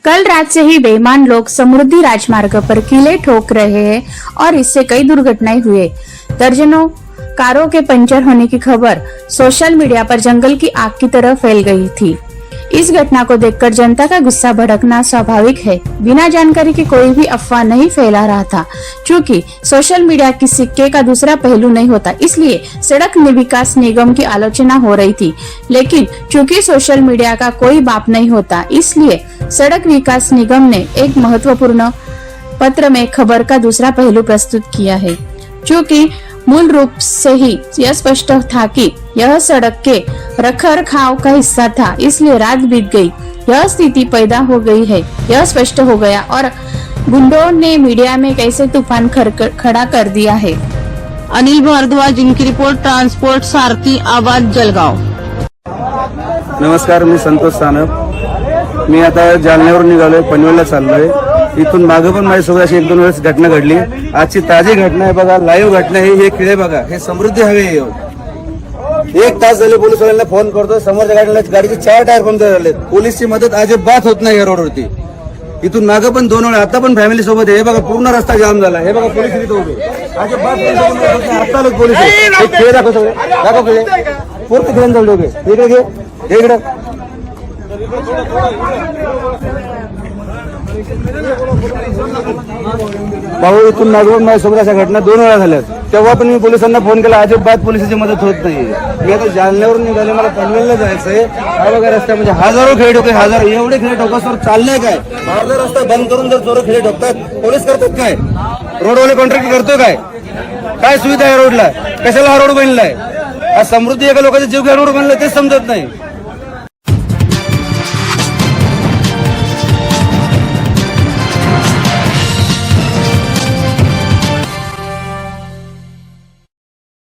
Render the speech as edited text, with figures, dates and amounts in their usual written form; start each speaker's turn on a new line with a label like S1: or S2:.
S1: कल रात से ही बेईमान लोग समृद्धि राजमार्ग पर कीले ठोक रहे हैं और इससे कई दुर्घटनाएं हुए। दर्जनों कारों के पंचर होने की खबर सोशल मीडिया पर जंगल की आग की तरह फैल गई थी। इस घटना को देखकर जनता का गुस्सा भड़कना स्वाभाविक है। बिना जानकारी के कोई भी अफवाह नहीं फैला रहा था। चूंकि सोशल मीडिया की सिक्के का दूसरा पहलू नहीं होता, इसलिए सड़क विकास निगम की आलोचना हो रही थी। लेकिन चूंकि सोशल मीडिया का कोई बाप नहीं होता, इसलिए सड़क विकास निगम ने एक महत्वपूर्ण पत्र में खबर का दूसरा पहलू प्रस्तुत किया है। चूंकि मूल रूप से ही यह स्पष्ट था कि यह सड़क के रखरखाव का हिस्सा था, इसलिए रात बीत गई, यह स्थिति पैदा हो गई है, यह स्पष्ट हो गया और गुंडों ने मीडिया में कैसे तूफान खड़ा कर दिया है।
S2: अनिल भारद्वाज, जिनकी रिपोर्ट, ट्रान्सपोर्ट सारथी, आवाज, जळगाव।
S3: नमस्कार, मी संतोष सानप। मी आता जालन्यावरून निघालोय, पनवेलला चाललोय। इथून मागे पण माझ्यासोबत अशी 1-2 वेळेस घटना घडली। आजची ताजी घटना आहे बघा, लाईव्ह घटना आहे। हे किडे बघा, हे समृद्धी हवे। 1 तास झाले पोलिसवाल्यांना फोन करतो, समोरच्या गाडीचे 4 टायर पंक्चर झाले। पोलीसची मदत अजिबात होत नाही या रोडवरती। इथून मागे पण 2 वेळा, आता पण फॅमिली सोबत आहे। हे बघा, पूर्ण रस्ता जाम झाला। हे बघा, पोलीस इथे उभे, अजिबात आता लोक पोलीस आहे। खेळ दाखव, सगळे दाखव, खेळ पूर्ण खेळून चालू दोघे। इकडे घे, इकडे भाऊ। इथून मागून माझ्यासोबत अशा घटना 2 वेळा झाल्यात। तेव्हा पण मी पोलिसांना फोन केला, अजिबात पोलिसांची मदत होत नाही। मी आता जालन्यावरून निघाले, मला पनवेलला जायचंय। हा बघा रस्ता, म्हणजे हजारो खेळ ठोके, हजारो, एवढे खेळ ठोकासवर चाललंय काय? अर्धा रस्ता बंद करून जर चोर खेळ ठोकतात, पोलीस करतात काय? रोडवाले कॉन्ट्रॅक्ट करतो काय? काय सुविधा आहे रोडला? कशाला हा रोड बनलाय? आज समृद्धी एका लोकांचा जीव घ्या रोड बनलाय, तेच समजत नाही।